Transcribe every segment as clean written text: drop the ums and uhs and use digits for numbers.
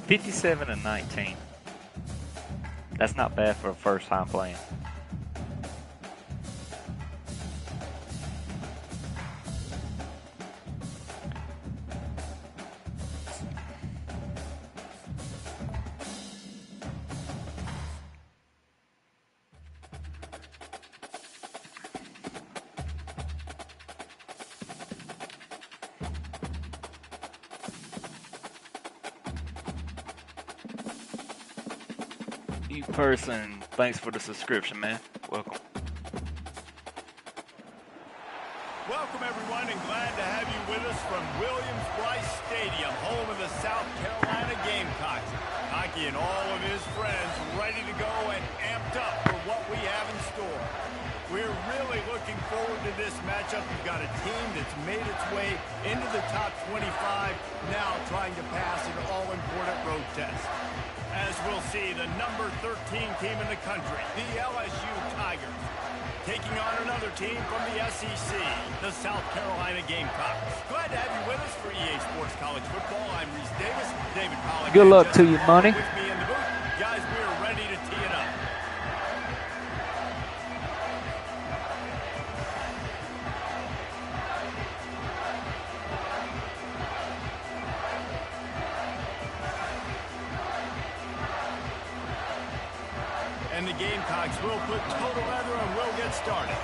57-19. That's not bad for a first time playing. Person, thanks for the subscription, man. Welcome. Welcome, everyone, and glad to have you with us from Williams-Brice Stadium, home of the South Carolina Gamecocks. Hockey and all of his friends ready to go and amped up for what we have in store. We're really looking forward to this matchup. We've got a team that's made its way into the top 25, now trying to pass an all-important road test. As we'll see, the number 13 team in the country, the LSU Tigers, taking on another team from the SEC, the South Carolina Gamecocks. Glad to have you with us for EA Sports College Football. I'm Reese Davis. David Pollack. Good luck to you, Money. With me in the booth. Guys, we are ready to tee it up. And the Gamecocks will put total leather and we'll get started.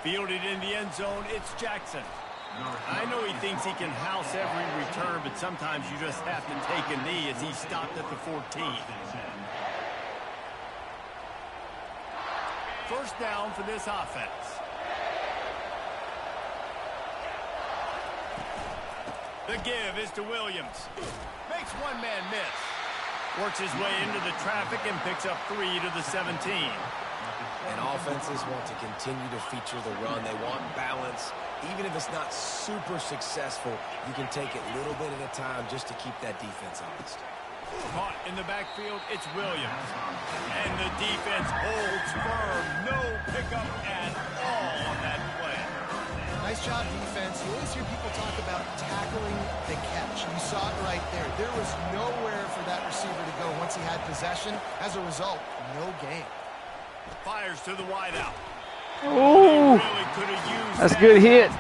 Fielded in the end zone, it's Jackson. I know he thinks he can house every return, but sometimes you just have to take a knee as he stopped at the 14. First down for this offense. The give is to Williams. Makes one man miss. Works his way into the traffic and picks up 3 to the 17. And offenses want to continue to feature the run. They want balance. Even if it's not super successful, you can take it little bit at a time just to keep that defense honest. Caught in the backfield, it's Williams. And the defense holds firm. No pickup at all on that play. Nice job, defense. You always hear people talk about tackling the catch. You saw it right there. There was nowhere for that receiver to go once he had possession. As a result, no gain. Fires to the wide out. Ooh, really that's a good hit.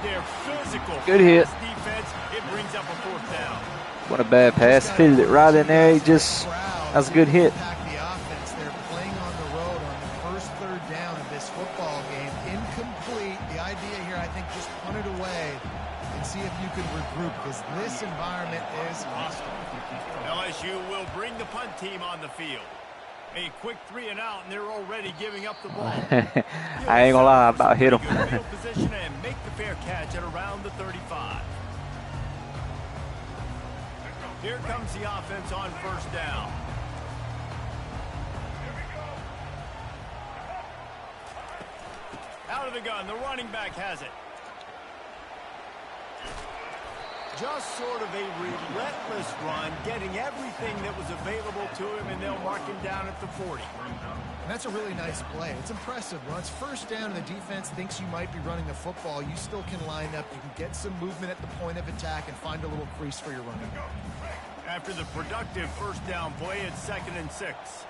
Good hit. Defense, it brings up a fourth down. What a bad pass. Fitted it right in there. He just, that's a good hit. The offense, they're playing on the road on the first third down of this football game. Incomplete. The idea here, I think, just punt it away and see if you can regroup, because this environment is hostile. LSU will bring the punt team on the field. A quick 3 and out, and they're already giving up the ball. I ain't gonna lie, I about hit him. Position and make the fair catch at around the 35. Here comes the offense on first down. Out of the gun, the running back has it. Just sort of a relentless run, getting everything that was available to him, and they'll mark him down at the 40. And that's a really nice play. It's impressive. When it's first down and the defense thinks you might be running the football, you still can line up. You can get some movement at the point of attack and find a little crease for your running. After the productive first down play, it's 2nd and 6.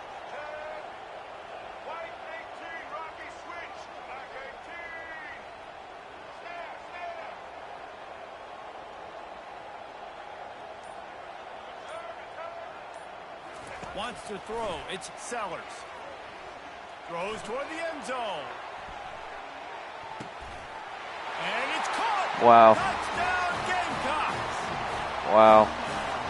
Wants to throw. It's Sellers. Throws toward the end zone. And it's caught. Wow. Touchdown Gamecocks. Wow.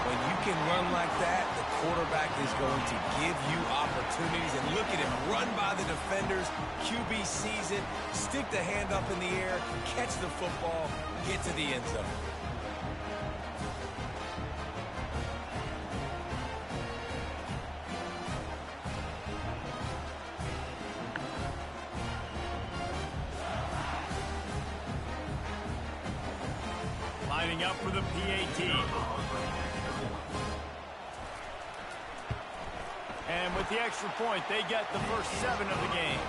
When you can run like that, the quarterback is going to give you opportunities. And look at him run by the defenders. QB sees it. Stick the hand up in the air. Catch the football. Get to the end zone. Lining up for the PAT. And with the extra point, they get the first 7 of the game.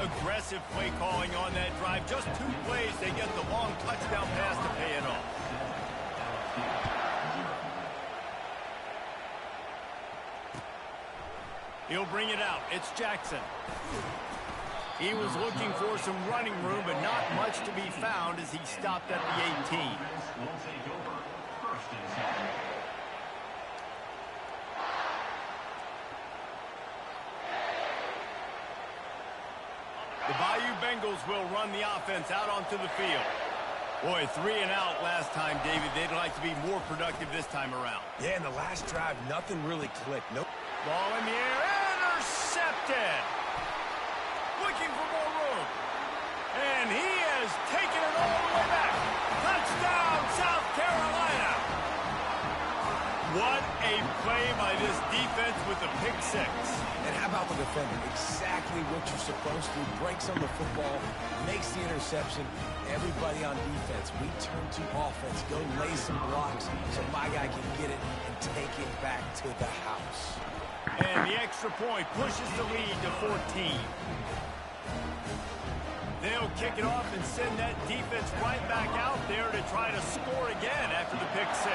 Aggressive play calling on that drive. Just 2 plays, they get the long touchdown pass to pay it off. He'll bring it out. It's Jackson. He was looking for some running room, but not much to be found as he stopped at the 18. The Bayou Bengals will run the offense out onto the field. Boy, 3 and out last time, David. They'd like to be more productive this time around. Yeah, in the last drive, nothing really clicked. Nope. Ball in the air, intercepted. Looking for more room. And he has taken it all the way back. Touchdown, South Carolina. What a play by this defense with the pick 6. And how about the defender? Exactly what you're supposed to. Breaks on the football, makes the interception. Everybody on defense, we turn to offense. Go lay some blocks so my guy can get it and take it back to the house. And the extra point pushes the lead to 14. They'll kick it off and send that defense right back out there to try to score again after the pick 6.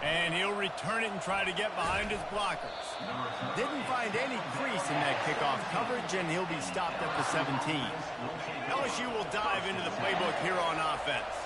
And he'll return it and try to get behind his blockers. Didn't find any crease in that kickoff coverage, and he'll be stopped at the 17. LSU will dive into the playbook here on offense.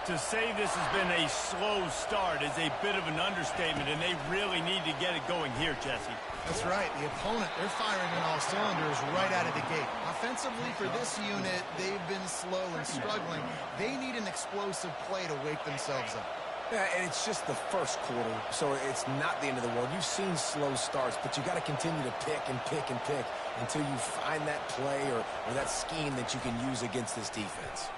To say this has been a slow start is a bit of an understatement, and they really need to get it going here, Jesse. That's right. The opponent, they're firing on all cylinders right out of the gate. Offensively, for this unit, they've been slow and struggling. They need an explosive play to wake themselves up. Yeah, and it's just the first quarter, so it's not the end of the world. You've seen slow starts, but you got to continue to pick and pick and pick until you find that play or that scheme that you can use against this defense.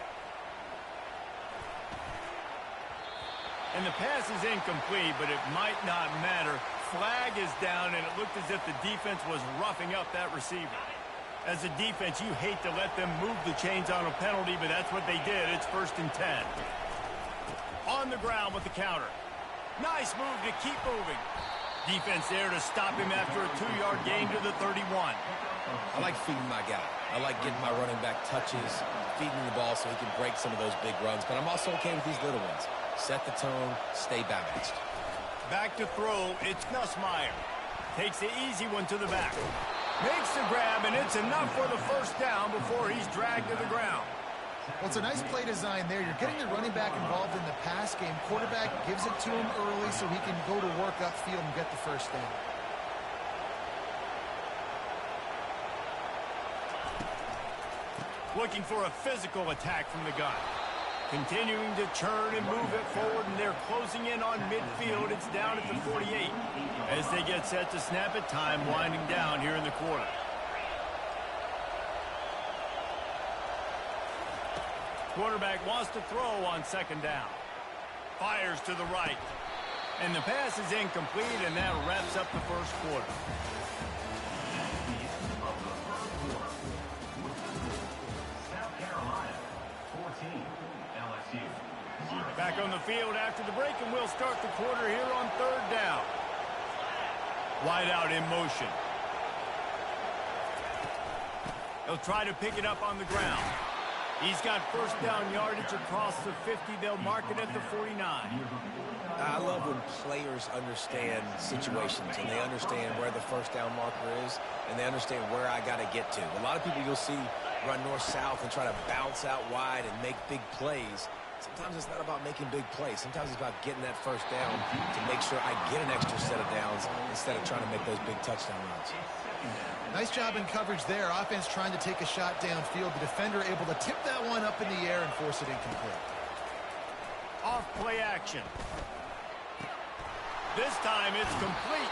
And the pass is incomplete, but it might not matter. Flag is down, and it looked as if the defense was roughing up that receiver. As a defense, you hate to let them move the chains on a penalty, but that's what they did. It's 1st and 10. On the ground with the counter. Nice move to keep moving. Defense there to stop him after a 2-yard gain to the 31. I like feeding my guy. I like getting my running back touches, feeding the ball so he can break some of those big runs. But I'm also okay with these little ones. Set the tone, stay balanced. Back to throw, it's Nussmeier. Takes the easy one to the back. Makes the grab, and it's enough for the 1st down before he's dragged to the ground. Well, it's a nice play design there. You're getting the running back involved in the pass game. Quarterback gives it to him early so he can go to work upfield and get the 1st down. Looking for a physical attack from the gun. Continuing to churn and move it forward, and they're closing in on midfield. It's down at the 48. As they get set to snap it, time winding down here in the quarter. Quarterback wants to throw on 2nd down. Fires to the right. And the pass is incomplete, and that wraps up the 1st quarter. South Carolina, 14, LSU. Back on the field after the break, and we'll start the quarter here on 3rd down. Wide out in motion. He'll try to pick it up on the ground. He's got 1st down yardage across the 50. They'll mark it at the 49. I love when players understand situations and they understand where the 1st down marker is and they understand where I got to get to. A lot of people you'll see run north-south and try to bounce out wide and make big plays. Sometimes it's not about making big plays. Sometimes it's about getting that 1st down to make sure I get an extra set of downs instead of trying to make those big touchdown runs. Nice job in coverage there. Offense trying to take a shot downfield. The defender able to tip that one up in the air and force it incomplete. Off play action. This time it's complete.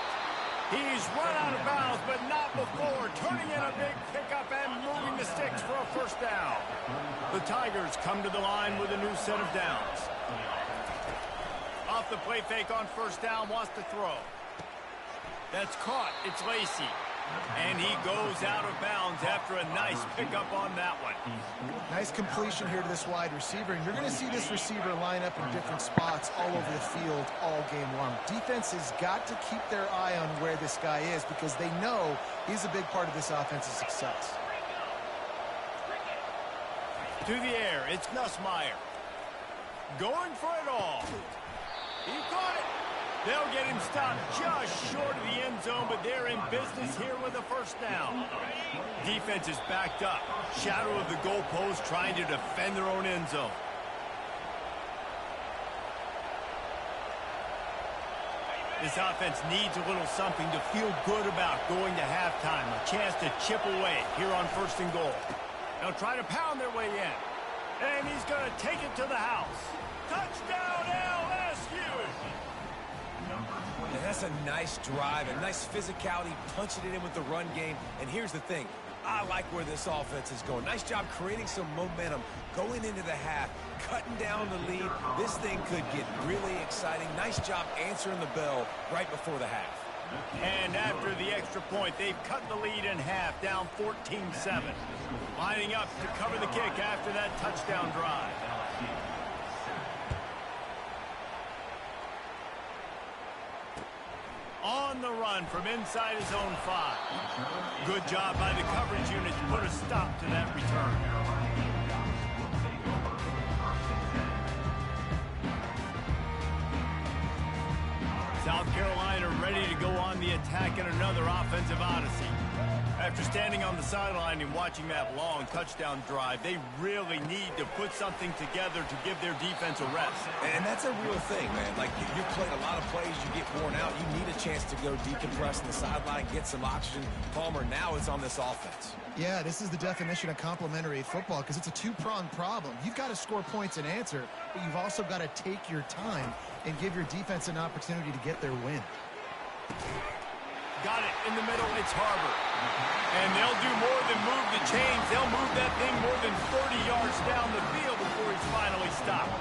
He's run out of bounds, but not before. Turning in a big pickup and moving the sticks for a 1st down. The Tigers come to the line with a new set of downs. Off the play fake on 1st down, wants to throw. That's caught. It's Lacey. And he goes out of bounds after a nice pickup on that one. Nice completion here to this wide receiver. And you're going to see this receiver line up in different spots all over the field all game long. Defense has got to keep their eye on where this guy is because they know he's a big part of this offense's success. To the air, it's Nussmeier. Going for it all. He caught it. They'll get him stopped just short of the end zone, but they're in business here with a first down. Defense is backed up. Shadow of the goalpost trying to defend their own end zone. This offense needs a little something to feel good about going to halftime. A chance to chip away here on 1st and goal. They'll try to pound their way in. And he's going to take it to the house. Touchdown, LSU! And that's a nice drive, a nice physicality, punching it in with the run game. And here's the thing. I like where this offense is going. Nice job creating some momentum going into the half, cutting down the lead. This thing could get really exciting. Nice job answering the bell right before the half. And after the extra point, they've cut the lead in half, down 14-7. Lining up to cover the kick after that touchdown drive. On the run from inside his own 5. Good job by the coverage unit to put a stop to that return. South Carolina ready to go on the attack in another offensive odyssey. After standing on the sideline and watching that long touchdown drive, they really need to put something together to give their defense a rest. And that's a real thing, man. Like, you're playing a lot of plays, you get worn out. You need a chance to go decompress on the sideline, get some oxygen. Palmer, now it's on this offense. Yeah, this is the definition of complementary football because it's a two-pronged problem. You've got to score points and answer, but you've also got to take your time and give your defense an opportunity to get their win. Got it in the middle, it's Harbor. And they'll do more than move the chains. They'll move that thing more than 30 yards down the field before he's finally stopped.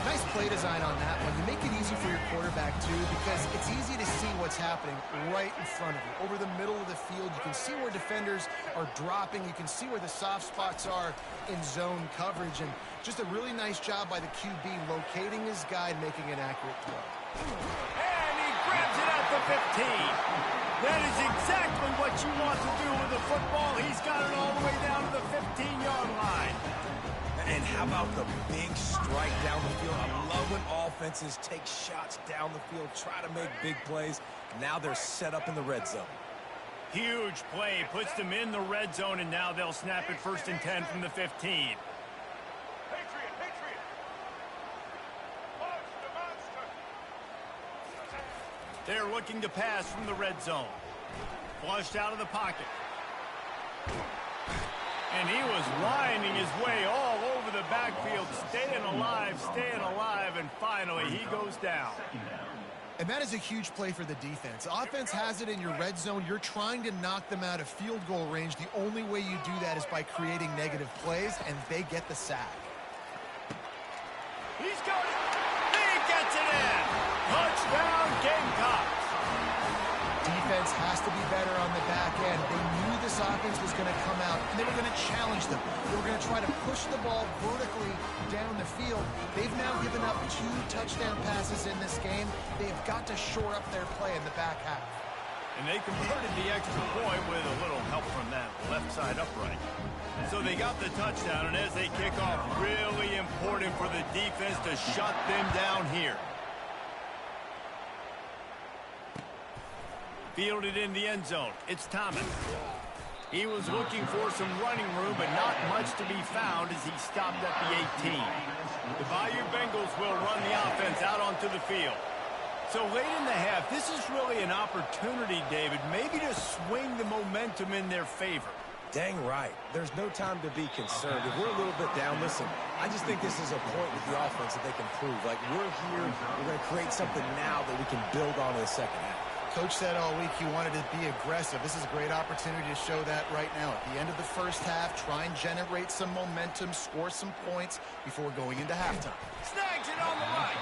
Nice play design on that one. You make it easy for your quarterback, too, because it's easy to see what's happening right in front of you. Over the middle of the field, you can see where defenders are dropping. You can see where the soft spots are in zone coverage. And just a really nice job by the QB locating his guy and making an accurate throw. And he grabs it at the 15. That is exactly what you want to do with the football. He's got it all the way down to the 15-yard line. And how about the big strike down the field? I love when offenses take shots down the field, try to make big plays. Now they're set up in the red zone. Huge play, puts them in the red zone, and now they'll snap it 1st and 10 from the 15. They're looking to pass from the red zone. Flushed out of the pocket. And he was winding his way all over the backfield, staying alive, and finally he goes down. And that is a huge play for the defense. Offense has it in your red zone. You're trying to knock them out of field goal range. The only way you do that is by creating negative plays, and they get the sack. He's got it. He gets it in. Touchdown, Gamecocks. Defense has to be better on the back end. They knew this offense was going to come out, and they were going to challenge them. They were going to try to push the ball vertically down the field. They've now given up 2 touchdown passes in this game. They've got to shore up their play in the back half. And they converted the extra point with a little help from that left side upright. So they got the touchdown, and as they kick off, really important for the defense to shut them down here. Fielded in the end zone. It's Thomas. He was looking for some running room, but not much to be found as he stopped at the 18. The Bayou Bengals will run the offense out onto the field. So late in the half, this is really an opportunity, David, maybe to swing the momentum in their favor. Dang right. There's no time to be concerned. If we're a little bit down, listen, I just think this is a point with the offense that they can prove. Like, we're here, we're going to create something now that we can build on in the second half. Coach said all week he wanted to be aggressive. This is a great opportunity to show that right now. At the end of the first half, try and generate some momentum, score some points before going into halftime. Snags it on the right.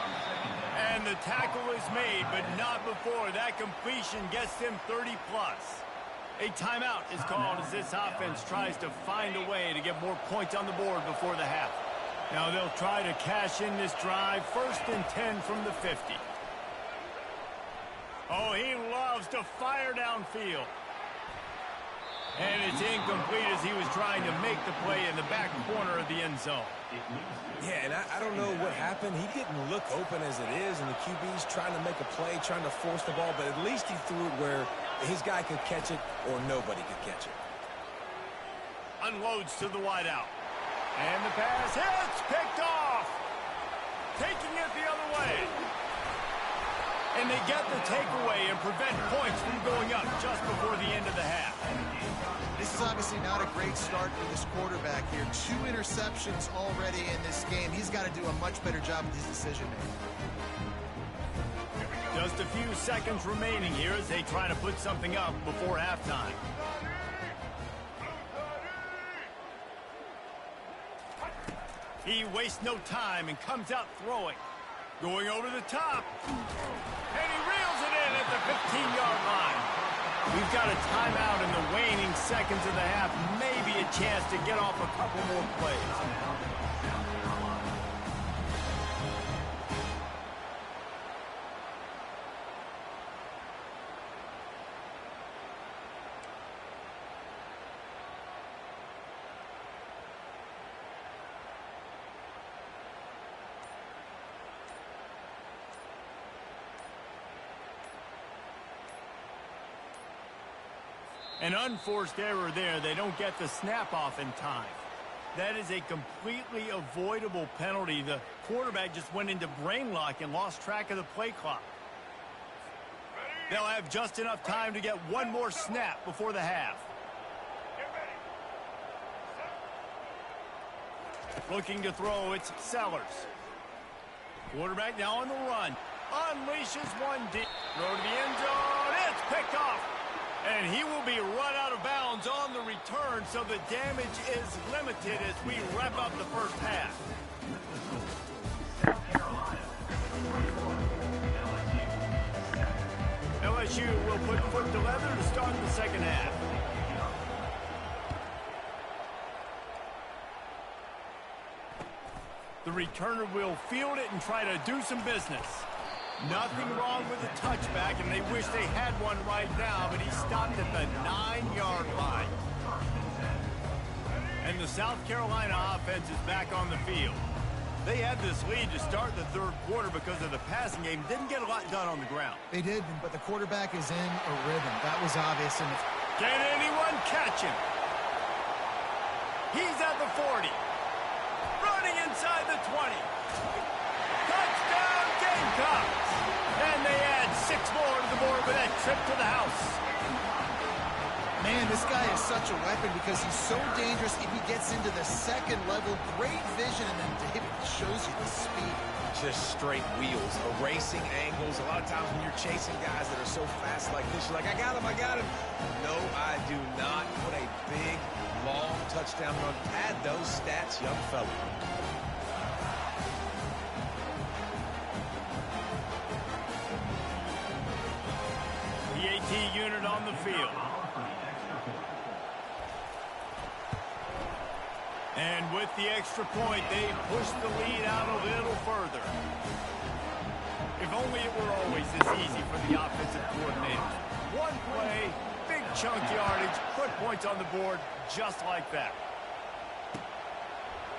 And the tackle is made, but not before that completion gets him 30+. A timeout is called as this offense tries to find a way to get more points on the board before the half. Now they'll try to cash in this drive, 1st and 10 from the 50. Oh, he loves to fire downfield. And it's incomplete as he was trying to make the play in the back corner of the end zone. Yeah, and I don't know what happened. He didn't look open as it is, and the QB's trying to make a play, trying to force the ball, but at least he threw it where his guy could catch it or nobody could catch it. Unloads to the wideout. And the pass hits, picked off. Taking it the other way. And they get the takeaway and prevent points from going up just before the end of the half. This is obviously not a great start for this quarterback here. 2 interceptions already in this game. He's got to do a much better job with his decision-making. Just a few seconds remaining here as they try to put something up before halftime. He wastes no time and comes out throwing. Going over the top. And he reels it in at the 15-yard line. We've got a timeout in the waning seconds of the half. Maybe a chance to get off a couple more plays. An unforced error there. They don't get the snap off in time. That is a completely avoidable penalty. The quarterback just went into brain lock and lost track of the play clock. They'll have just enough time to get one more snap before the half. Looking to throw, it's Sellers. Quarterback now on the run. Unleashes one deep. Throw to the end zone. It's picked off. And he will be run out of bounds on the return, so the damage is limited as we wrap up the first half. LSU will put foot to leather to start the second half. The returner will field it and try to do some business. Nothing wrong with the touchback, and they wish they had one right now, but he stopped at the 9-yard line. And the South Carolina offense is back on the field. They had this lead to start the third quarter because of the passing game. Didn't get a lot done on the ground. They did, but the quarterback is in a rhythm. That was obvious. And can anyone catch him? He's at the 40. Running inside the 20. Touchdown Gamecocks! And they add 6 more to the board with that trip to the house. Man, this guy is such a weapon because he's so dangerous if he gets into the second level. Great vision, and then David shows you the speed. Just straight wheels, erasing angles. A lot of times when you're chasing guys that are so fast like this, you're like, I got him, I got him. No, I do not. What a big, long touchdown run. Add those stats, young fella. The AT unit on the field. And with the extra point, they push the lead out a little further. If only it were always this easy for the offensive coordinator. One play, big chunk yardage, put points on the board just like that.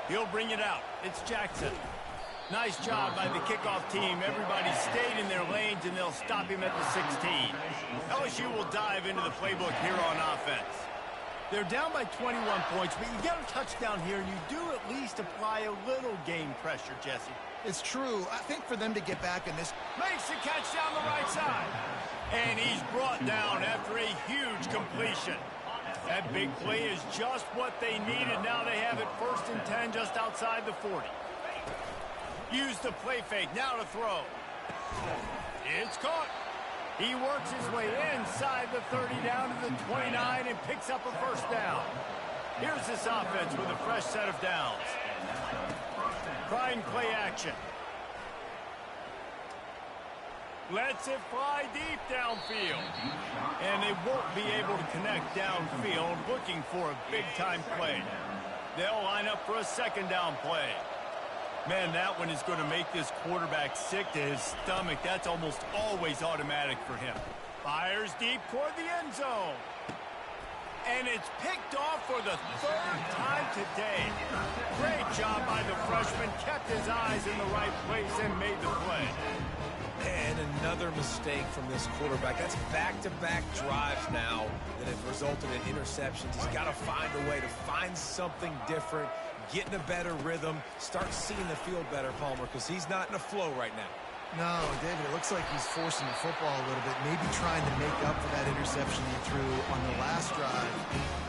He'll bring it out. It's Jackson. Nice job by the kickoff team. Everybody stayed in their lanes, and they'll stop him at the 16. LSU will dive into the playbook here on offense. They're down by 21 points, but you get a touchdown here, and you do at least apply a little game pressure, Jesse. It's true. I think for them to get back in this... Makes the catch down the right side. And he's brought down after a huge completion. That big play is just what they needed. Now they have it 1st and 10 just outside the 40. Use the play fake. Now to throw. It's caught. He works his way inside the 30 down to the 29 and picks up a first down. Here's this offense with a fresh set of downs. Trying play action. Lets it fly deep downfield. And they won't be able to connect downfield, looking for a big-time play. They'll line up for a second down play. Man, that one is going to make this quarterback sick to his stomach. That's almost always automatic for him. Fires deep toward the end zone. And it's picked off for the third time today. Great job by the freshman. Kept his eyes in the right place and made the play. And another mistake from this quarterback. That's back-to-back drives now that have resulted in interceptions. He's got to find a way to find something different, get in a better rhythm, start seeing the field better, Palmer, because he's not in a flow right now. No, David, it looks like he's forcing the football a little bit, maybe trying to make up for that interception he threw on the last drive.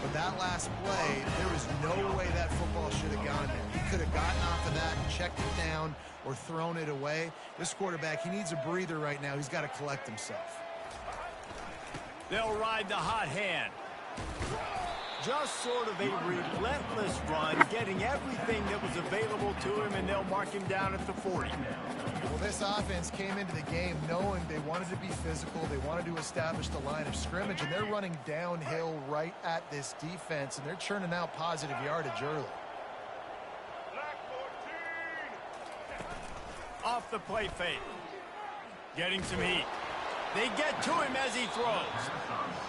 But that last play, there was no way that football should have gone there. He could have gotten off of that, checked it down, or thrown it away. This quarterback, he needs a breather right now. He's got to collect himself. They'll ride the hot hand. Just sort of a relentless run, getting everything that was available to him, and they'll mark him down at the 40. Well, this offense came into the game knowing they wanted to be physical, they wanted to establish the line of scrimmage, and they're running downhill right at this defense, and they're churning out positive yardage early. Off the play fake. Getting some heat. They get to him as he throws.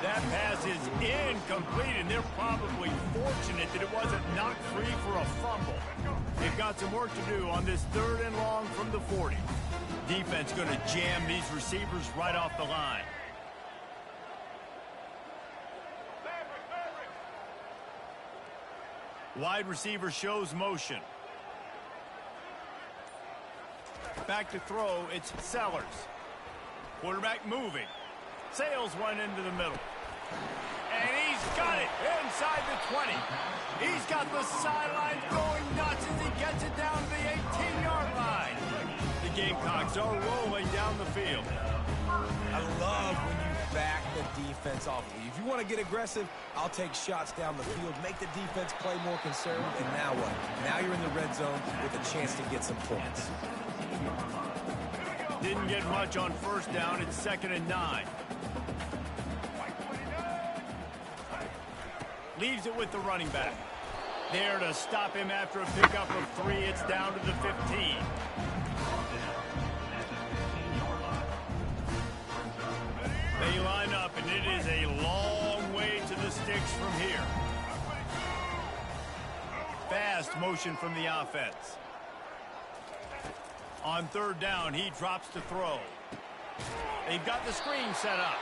That pass is incomplete, and they're probably fortunate that it wasn't knocked free for a fumble. They've got some work to do on this 3rd and long from the 40. Defense going to jam these receivers right off the line. Wide receiver shows motion. Back to throw, it's Sellers. Quarterback moving. Sales one into the middle. And he's got it inside the 20. He's got the sidelines going nuts as he gets it down to the 18-yard line. The Gamecocks are rolling down the field. I love when you back the defense off of you. If you want to get aggressive, I'll take shots down the field, make the defense play more conservative, and now what? Now you're in the red zone with a chance to get some points. Didn't get much on first down. It's 2nd and 9. Leaves it with the running back. There to stop him after a pickup of 3. It's down to the 15. They line up, and it is a long way to the sticks from here. Fast motion from the offense. On 3rd down, he drops to throw. They've got the screen set up.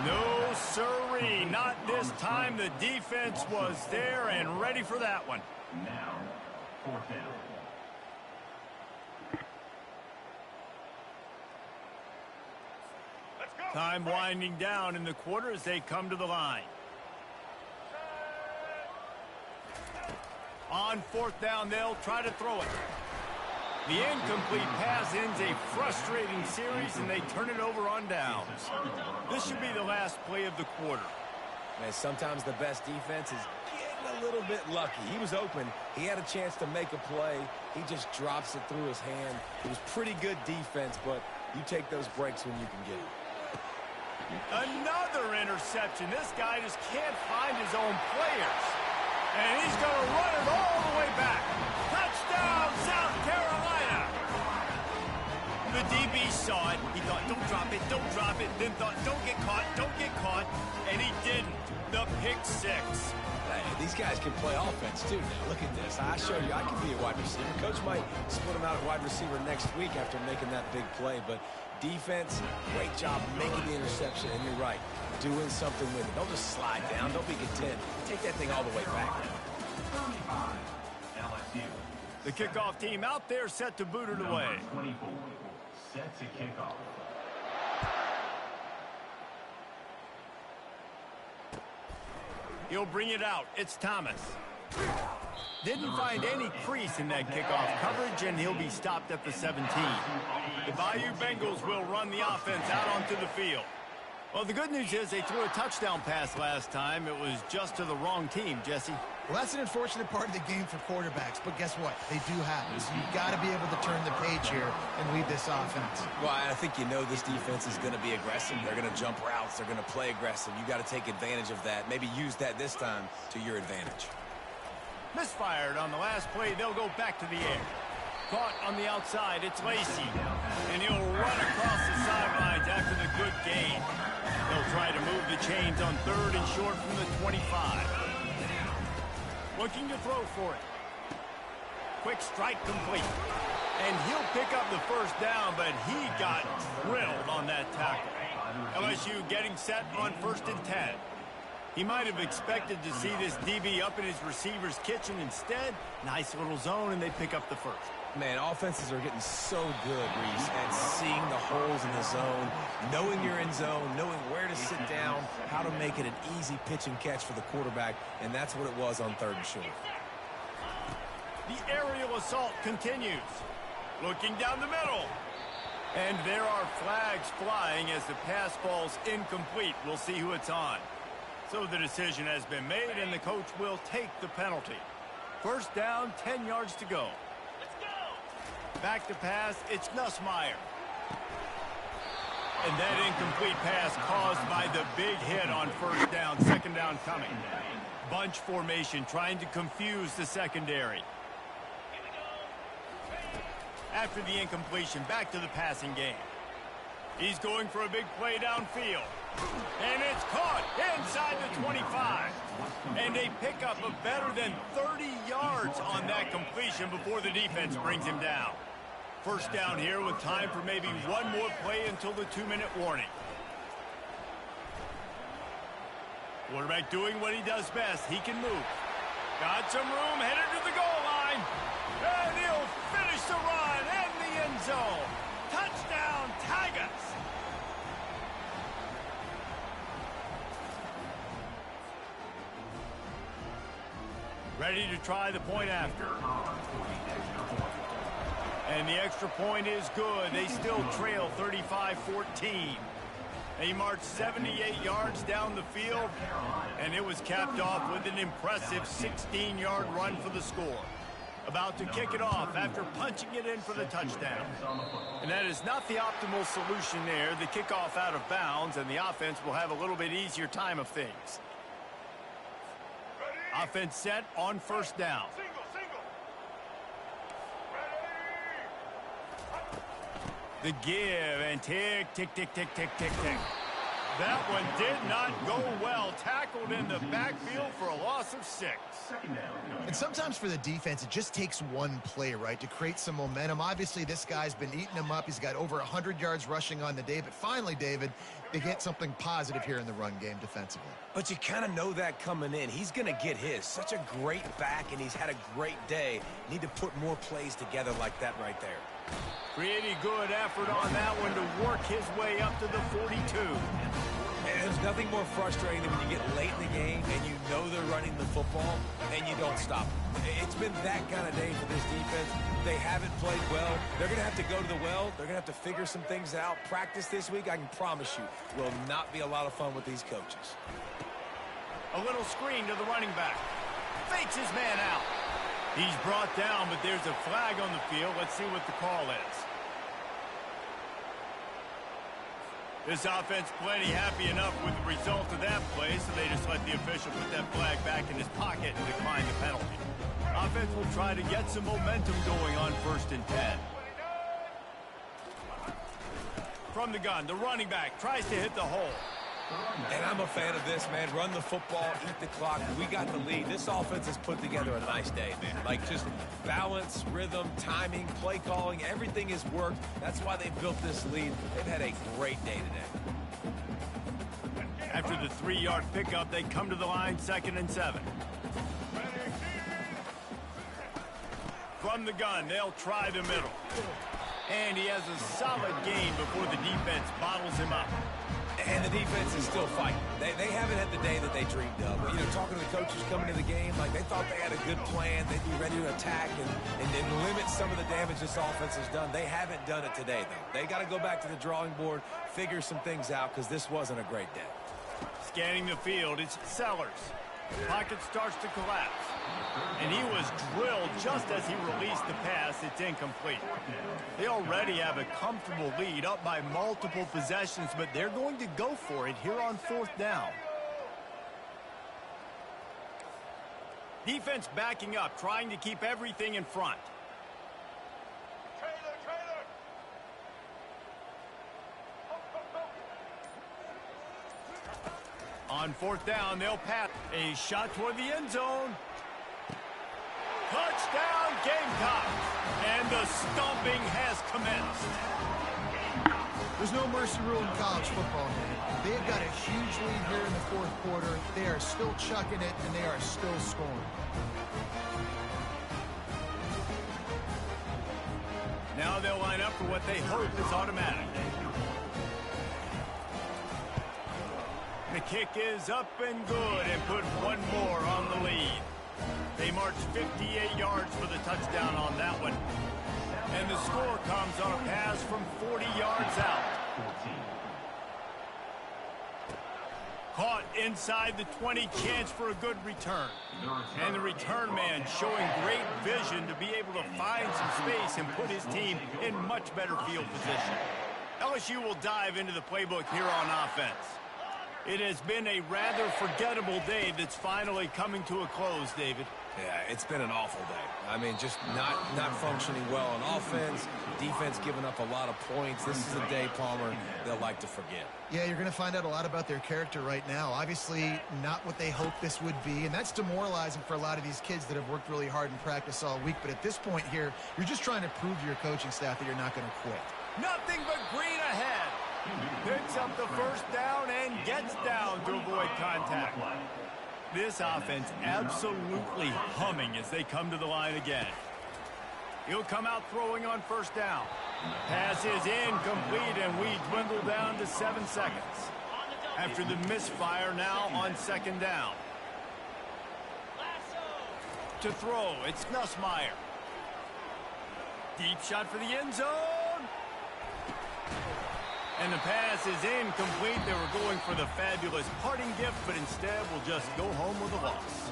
No sirree, not this time. The defense was there and ready for that one. Now, 4th down. Time winding down in the quarter as they come to the line. On 4th down, they'll try to throw it. The incomplete pass ends a frustrating series, and they turn it over on downs. This should be the last play of the quarter. Man, sometimes the best defense is getting a little bit lucky. He was open. He had a chance to make a play. He just drops it through his hand. It was pretty good defense, but you take those breaks when you can get it. Another interception. This guy just can't find his own players. And he's going to run it all the way back. Touchdown, South Carolina. The DB saw it. He thought, don't drop it, don't drop it. Then thought, don't get caught. And he didn't. The pick 6. Hey, these guys can play offense, too. Now, look at this. I showed you I can be a wide receiver. Coach might split him out at wide receiver next week after making that big play. But defense, great job making the interception. And you're right, doing something with it. Don't just slide down. Don't be content. Take that thing all the way back. 35, LSU. The kickoff team out there set to boot it away. Number 24, set to kick off. He'll bring it out. It's Thomas. Didn't find any crease in that kickoff coverage, and he'll be stopped at the 17. The Bayou Bengals will run the offense out onto the field. Well, the good news is they threw a touchdown pass last time. It was just to the wrong team, Jesse. Well, that's an unfortunate part of the game for quarterbacks, but guess what? They do happen. So you've got to be able to turn the page here and lead this offense. Well, I think you know this defense is going to be aggressive. They're going to jump routes. They're going to play aggressive. You got to take advantage of that. Maybe use that this time to your advantage. Misfired on the last play. They'll go back to the air. Caught on the outside. It's Lacy. And he'll run across the sidelines after the good gain. They'll try to move the chains on 3rd and short from the 25. Looking to throw for it. Quick strike complete. And he'll pick up the first down, but he got drilled on that tackle. LSU getting set on 1st and 10. He might have expected to see this DB up in his receiver's kitchen. Instead, nice little zone, and they pick up the first. Man, offenses are getting so good, Reese, at seeing the holes in the zone, knowing you're in zone, knowing where to sit down, how to make it an easy pitch and catch for the quarterback, and that's what it was on 3rd and short. The aerial assault continues. Looking down the middle. And there are flags flying as the pass falls incomplete. We'll see who it's on. So the decision has been made, and the coach will take the penalty. First down, 10 yards to go. Back to pass, it's Nussmeier. And that incomplete pass caused by the big hit on 1st down, 2nd down coming. Bunch formation trying to confuse the secondary. After the incompletion, back to the passing game. He's going for a big play downfield. And it's caught inside the 25. And they pick up a better than 30 yards on that completion before the defense brings him down. First down here with time for maybe one more play until the 2-minute warning. Quarterback doing what he does best. He can move. Got some room, headed to the goal line. And he'll finish the run in the end zone. Touchdown, Tigers. Ready to try the point after. And the extra point is good. They still trail 35-14. They marched 78 yards down the field, and it was capped off with an impressive 16-yard run for the score. About to kick it off after punching it in for the touchdown. And that is not the optimal solution there. The kickoff out of bounds, and the offense will have a little bit easier time of things. Offense set on 1st down. The give, and tick, tick, tick, tick, tick, tick, tick. That one did not go well. Tackled in the backfield for a loss of 6. And sometimes for the defense, it just takes one play, right, to create some momentum. Obviously, this guy's been eating him up. He's got over 100 yards rushing on the day. But finally, David, they get something positive here in the run game defensively. But you kind of know that coming in. He's going to get his. Such a great back, and he's had a great day. Need to put more plays together like that right there. Pretty good effort on that one to work his way up to the 42. And there's nothing more frustrating than when you get late in the game and you know they're running the football and you don't stop them. It's been that kind of day for this defense. They haven't played well. They're going to have to go to the well. They're going to have to figure some things out. Practice this week, I can promise you, will not be a lot of fun with these coaches. A little screen to the running back. Fakes his man out. He's brought down, but there's a flag on the field. Let's see what the call is. This offense plenty happy enough with the result of that play, so they just let the official put that flag back in his pocket and decline the penalty. Offense will try to get some momentum going on 1st and 10. From the gun, the running back tries to hit the hole. And I'm a fan of this, man. Run the football, eat the clock. We got the lead. This offense has put together a nice day, man. Like, just balance, rhythm, timing, play calling, everything has worked. That's why they built this lead. They've had a great day today. After the 3-yard pickup, they come to the line, 2nd and 7. From the gun, they'll try the middle. And he has a solid gain before the defense bottles him up. And the defense is still fighting. They haven't had the day that they dreamed of. You know, talking to the coaches coming to the game, like they thought they had a good plan. They'd be ready to attack and then limit some of the damage this offense has done. They haven't done it today, though. They got to go back to the drawing board, figure some things out, because this wasn't a great day. Scanning the field, it's Sellers. Pocket starts to collapse. And he was drilled just as he released the pass. It's incomplete. They already have a comfortable lead, up by multiple possessions, but they're going to go for it here on 4th down. Defense backing up, trying to keep everything in front. On 4th down, they'll pass. A shot toward the end zone. Touchdown, Gamecocks. And the stomping has commenced. There's no mercy rule in college football, man. They have got a huge lead here in the 4th quarter. They are still chucking it, and they are still scoring. Now they'll line up for what they hope is automatic. The kick is up and good and put one more on the lead. They march 58 yards for the touchdown on that one. And the score comes on a pass from 40 yards out. Caught inside the 20, chance for a good return. And the return man showing great vision to be able to find some space and put his team in much better field position. LSU will dive into the playbook here on offense. It has been a rather forgettable day that's finally coming to a close, David. Yeah, it's been an awful day. I mean, just not functioning well on offense. Defense giving up a lot of points. This is a day, Palmer, they'll like to forget. Yeah, you're going to find out a lot about their character right now. Obviously, not what they hoped this would be, and that's demoralizing for a lot of these kids that have worked really hard in practice all week. But at this point here, you're just trying to prove to your coaching staff that you're not going to quit. Nothing but green ahead. Picks up the 1st down and gets down to avoid contact. This offense absolutely humming as they come to the line again. He'll come out throwing on 1st down. Pass is incomplete, and we dwindle down to 7 seconds. After the misfire, now on 2nd down. To throw, it's Nussmeier. Deep shot for the end zone. And the pass is incomplete. They were going for the fabulous parting gift, but instead will just go home with a loss.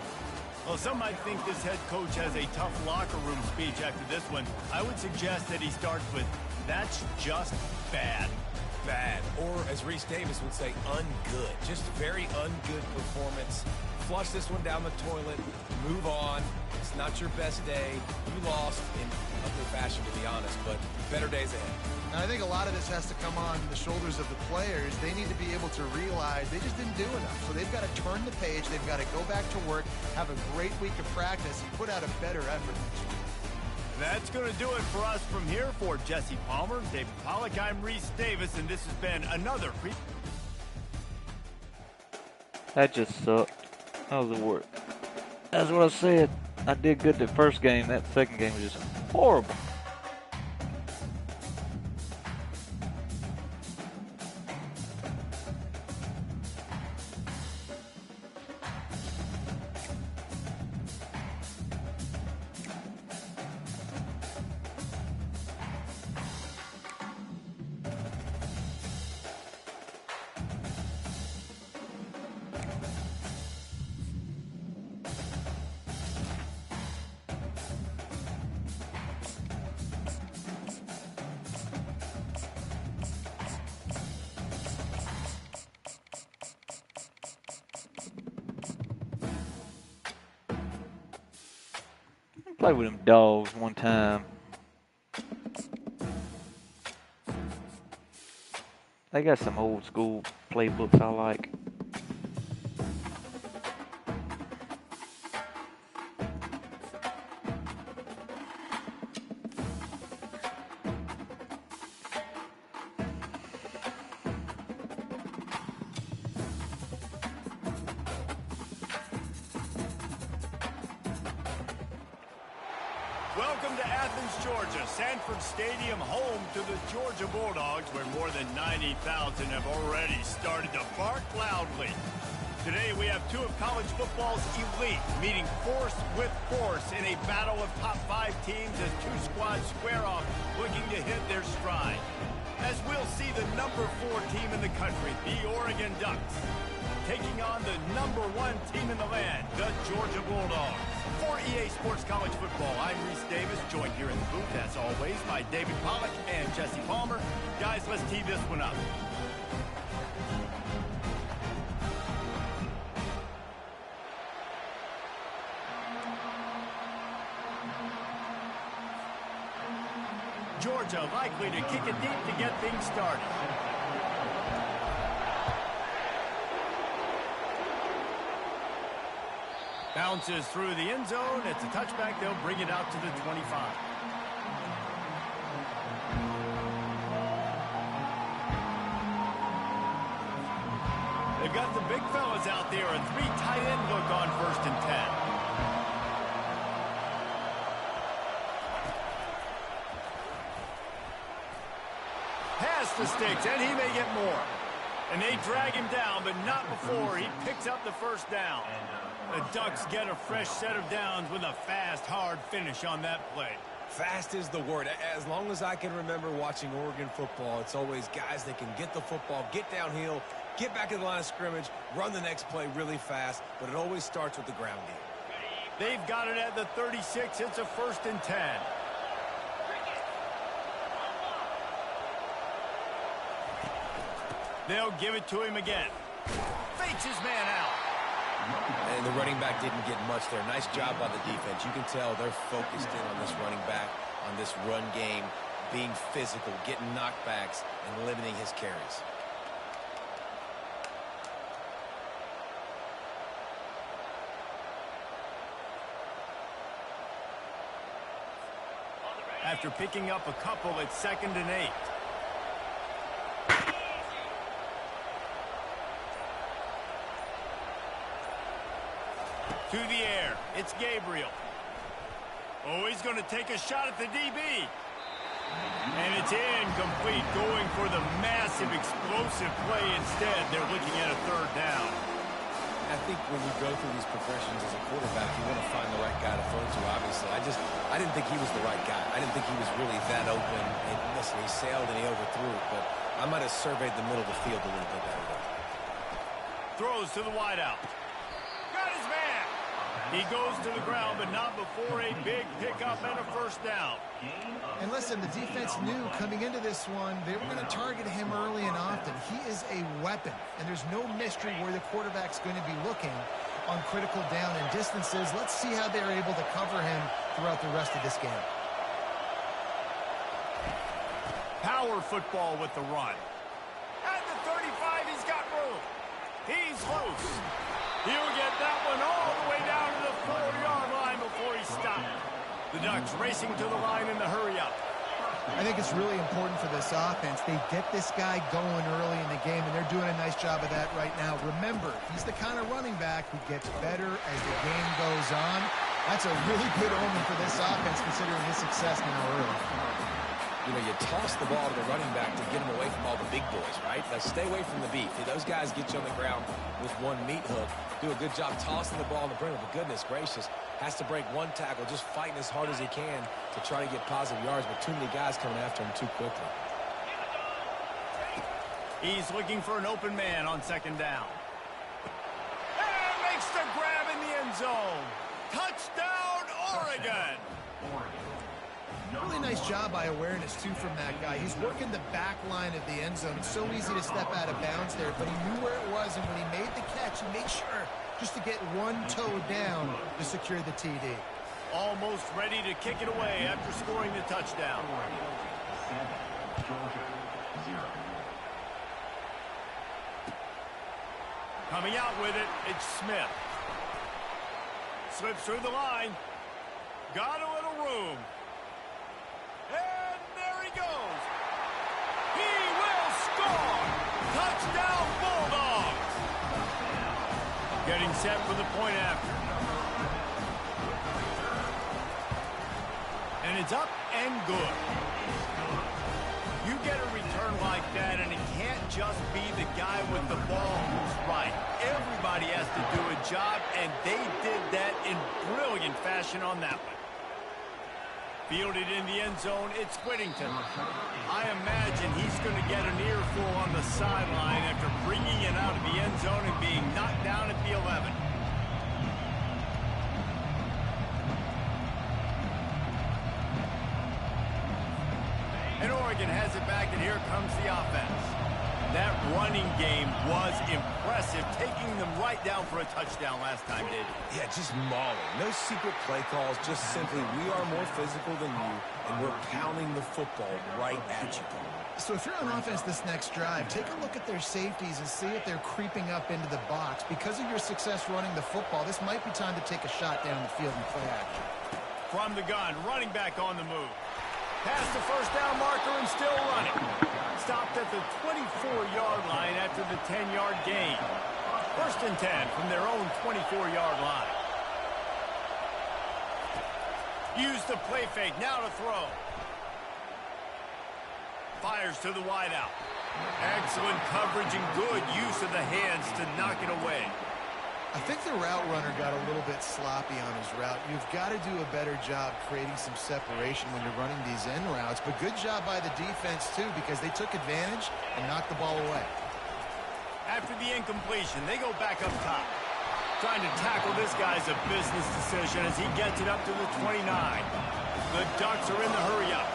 Well, some might think this head coach has a tough locker room speech after this one. I would suggest that he starts with, "That's just bad." Bad. Or, as Reese Davis would say, ungood. Just very ungood performance. Flush this one down the toilet. Move on. It's not your best day. You lost in ugly fashion, to be honest, but better days ahead. And I think a lot of this has to come on the shoulders of the players. They need to be able to realize they just didn't do enough. So they've got to turn the page. They've got to go back to work, have a great week of practice, and put out a better effort next week. That's going to do it for us from here. For Jesse Palmer, David Pollack, I'm Reese Davis, and this has been another That just sucked. That was the worst. That's what I said. I did good the first game. That second game was just horrible. Played with them dogs one time. They got some old school playbooks I like. Welcome to Athens, Georgia, Sanford Stadium, home to the Georgia Bulldogs, where more than 90,000 have already started to bark loudly. Today we have two of college football's elite meeting force with force in a battle of top 5 teams as two squads square off, looking to hit their stride. as we'll see the number 4 team in the country, the Oregon Ducks, taking on the number 1 team in the land, the Georgia Bulldogs. For EA Sports College Football, I'm Reese Davis, joined here in the booth, as always, by David Pollack and Jesse Palmer. Guys, let's tee this one up. Georgia likely to kick it deep to get things started. Bounces through the end zone. It's a touchback. They'll bring it out to the 25. They've got the big fellas out there. A 3 tight end look on 1st and 10. Past the sticks, and he may get more. And they drag him down, but not before he picks up the 1st down. The Ducks get a fresh set of downs with a fast, hard finish on that play. Fast is the word. As long as I can remember watching Oregon football, it's always guys that can get the football, get downhill, get back in the line of scrimmage, run the next play really fast, but it always starts with the ground game. They've got it at the 36. It's a 1st and 10. They'll give it to him again. Fakes his man out. And the running back didn't get much there. Nice job by the defense. You can tell they're focused in on this running back, on this run game, being physical, getting knockbacks, and limiting his carries. After picking up a couple, it's 2nd and 8. To the air, it's Gabriel. Oh, he's going to take a shot at the DB. And it's incomplete, going for the massive, explosive play instead. They're looking at a 3rd down. I think when you go through these progressions as a quarterback, you want to find the right guy to throw to, obviously. I didn't think he was the right guy. I didn't think he was really that open. And listen, he sailed and he overthrew it, but I might have surveyed the middle of the field a little bit better there. Throws to the wideout. Got his man. He goes to the ground, but not before a big pickup and a 1st down. And listen, the defense knew coming into this one, they were going to target him early and often. He is a weapon, and there's no mystery where the quarterback's going to be looking on critical down and distances. Let's see how they're able to cover him throughout the rest of this game. Power football with the run. At the 35, he's got room. He's loose. He'll get that one all the way down to the 4-yard line before he stopped. The Ducks racing to the line in the hurry-up. I think it's really important for this offense. They get this guy going early in the game, and they're doing a nice job of that right now. Remember, he's the kind of running back who gets better as the game goes on. That's a really good omen for this offense, considering his success now early. You know, you toss the ball to the running back to get him away from all the big boys, right? Now, stay away from the beef. Those guys get you on the ground with one meat hook. Do a good job tossing the ball in the perimeter, but goodness gracious, has to break one tackle, just fighting as hard as he can to try to get positive yards, but too many guys coming after him too quickly. He's looking for an open man on 2nd down. And makes the grab in the end zone. Touchdown, Oregon! Really nice job by awareness, too, from that guy. He's working the back line of the end zone. It's so easy to step out of bounds there, but he knew where it was, and when he made the catch, he made sure just to get one toe down to secure the TD. Almost ready to kick it away after scoring the touchdown. Coming out with it, it's Smith. Slips through the line. Got a little room. And there he goes. He will score. Touchdown, Bulldogs. Getting set for the point after. And it's up and good. You get a return like that, and it can't just be the guy with the ball who's right. Everybody has to do a job, and they did that in brilliant fashion on that one. Fielded in the end zone, it's Whittington. I imagine he's going to get an earful on the sideline after bringing it out of the end zone and being knocked down at the 11. And Oregon has it back, and here comes the offense. That running game was impressive, taking them right down for a touchdown last time, David. Yeah, just mauling. No secret play calls, just simply we are more physical than you, and we're pounding the football right at you. So if you're on offense this next drive, take a look at their safeties and see if they're creeping up into the box. Because of your success running the football, this might be time to take a shot down the field and play action. From the gun, running back on the move. Past the first down marker and still running. Stopped at the 24-yard line after the 10-yard gain. First and 10 from their own 24-yard line. Use the play fake, now to throw. Fires to the wideout. Excellent coverage and good use of the hands to knock it away. I think the route runner got a little bit sloppy on his route. You've got to do a better job creating some separation when you're running these end routes. But good job by the defense, too, because they took advantage and knocked the ball away. After the incompletion, they go back up top. Trying to tackle this guy's a business decision as he gets it up to the 29. The Ducks are in the hurry-up.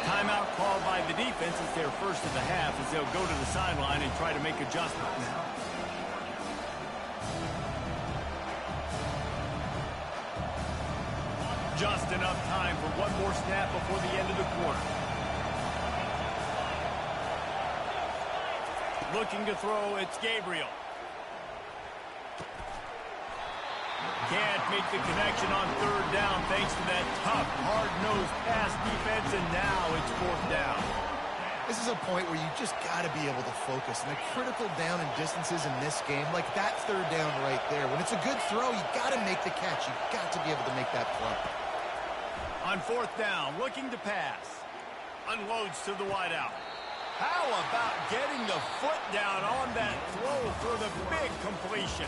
Timeout called by the defense. It's their first of the half as they'll go to the sideline and try to make adjustments. Just enough time for one more snap before the end of the quarter. Looking to throw, it's Gabriel. Can't make the connection on third down thanks to that tough, hard-nosed pass defense, and now it's fourth down. This is a point where you just got to be able to focus. And the critical down and distances in this game, like that third down right there, when it's a good throw, you got to make the catch. You got to be able to make that play. On fourth down, looking to pass. Unloads to the wideout. How about getting the foot down on that throw for the big completion?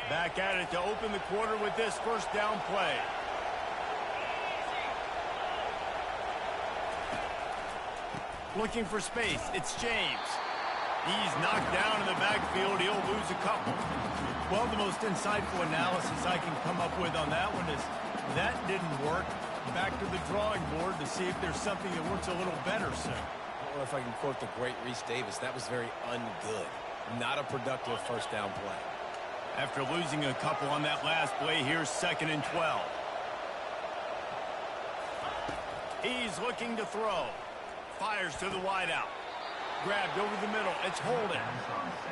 Back at it to open the quarter with this first down play. Looking for space, it's James. He's knocked down in the backfield. He'll lose a couple. Well, the most insightful analysis I can come up with on that one is that didn't work. Back to the drawing board to see if there's something that works a little better soon. Or if I can quote the great Reese Davis, that was very ungood. Not a productive first down play. After losing a couple on that last play, here's 2nd and 12. He's looking to throw. Fires to the wideout. Grabbed over the middle. It's Holden.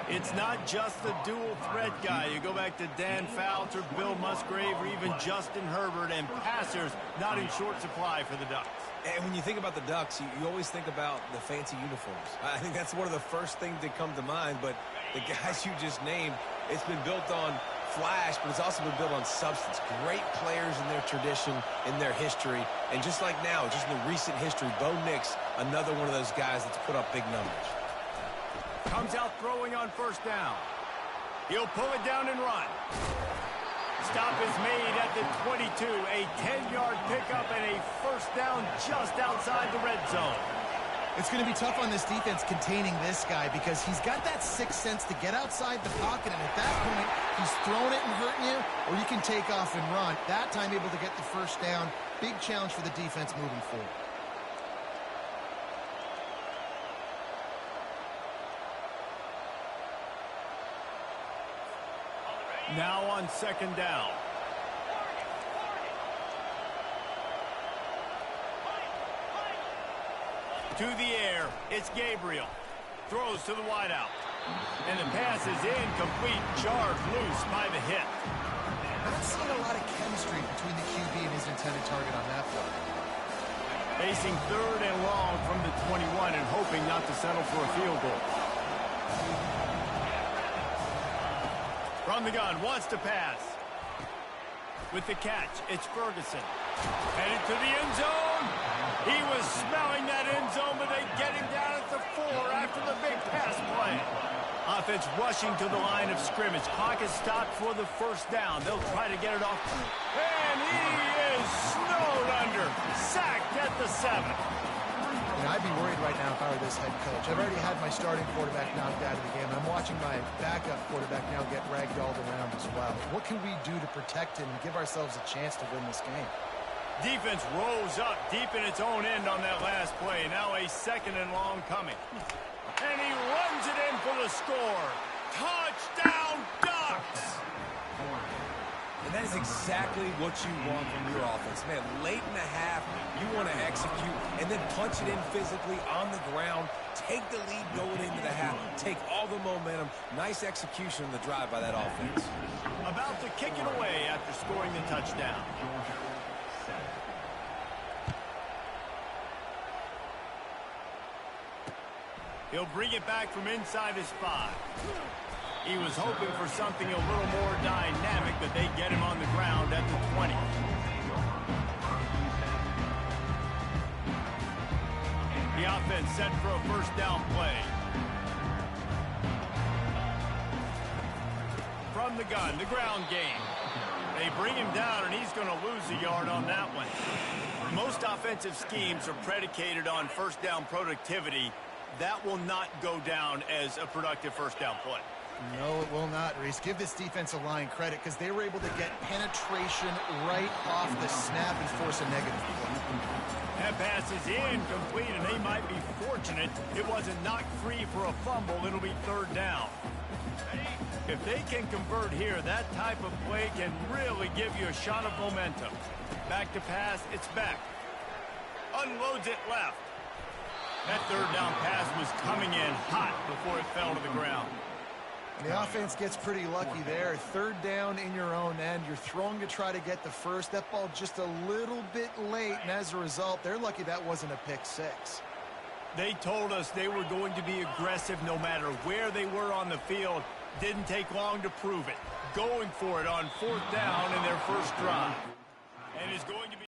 It's not just the dual threat guy. You go back to Dan Fouts or Bill Musgrave or even Justin Herbert, and passers not in short supply for the Ducks. And when you think about the Ducks, you always think about the fancy uniforms. I think that's one of the first things that come to mind, but the guys you just named, it's been built on flash, but it's also been built on substance. Great players in their tradition, in their history, and just like now, just in the recent history, Bo Nix, another one of those guys that's put up big numbers. Comes out throwing on first down. He'll pull it down and run. Stop is made at the 22. A 10-yard pickup and a first down just outside the red zone. It's going to be tough on this defense containing this guy because he's got that sixth sense to get outside the pocket, and at that point, he's throwing it and hurting you, or you can take off and run. That time able to get the first down. Big challenge for the defense moving forward. Now on 2nd down. To the air, it's Gabriel. Throws to the wideout. And the pass is incomplete, charged loose by the hit. Not seeing a lot of chemistry between the QB and his intended target on that play. Facing 3rd and long from the 21 and hoping not to settle for a field goal. From the gun, wants to pass. With the catch, it's Ferguson. Headed to the end zone. He was smelling that end zone, but they get him down at the 4 after the big pass play. Offense rushing to the line of scrimmage. Clock is stopped for the first down. They'll try to get it off. And he is snowed under. Sacked at the 7. You know, I'd be worried right now if I were this head coach. I've already had my starting quarterback knocked out of the game. I'm watching my backup quarterback now get ragdolled around as well. What can we do to protect him and give ourselves a chance to win this game? Defense rolls up deep in its own end on that last play. Now a 2nd and long coming. And he runs it in for the score. Touchdown, Ducks! And that is exactly what you want from your offense. Man, late in the half, you want to execute and then punch it in physically on the ground. Take the lead going into the half. Take all the momentum. Nice execution on the drive by that offense. About to kick it away after scoring the touchdown. He'll bring it back from inside his 5. He was hoping for something a little more dynamic, but they get him on the ground at the 20. The offense set for a first down play. From the gun, the ground game. They bring him down, and he's going to lose a yard on that one. Most offensive schemes are predicated on first down productivity. That will not go down as a productive first down play. No, it will not, Reese. Give this defensive line credit because they were able to get penetration right off the snap and force a negative play. That pass is incomplete, and they might be fortunate it wasn't knocked free for a fumble. It'll be 3rd down. If they can convert here, that type of play can really give you a shot of momentum. Back to pass, it's back. Unloads it left. That 3rd down pass was coming in hot before it fell to the ground. The offense gets pretty lucky there. 3rd down in your own end. You're throwing to try to get the first. That ball just a little bit late, and as a result, they're lucky that wasn't a pick 6. They told us they were going to be aggressive no matter where they were on the field. Didn't take long to prove it. Going for it on 4th down in their first drive. And is going to be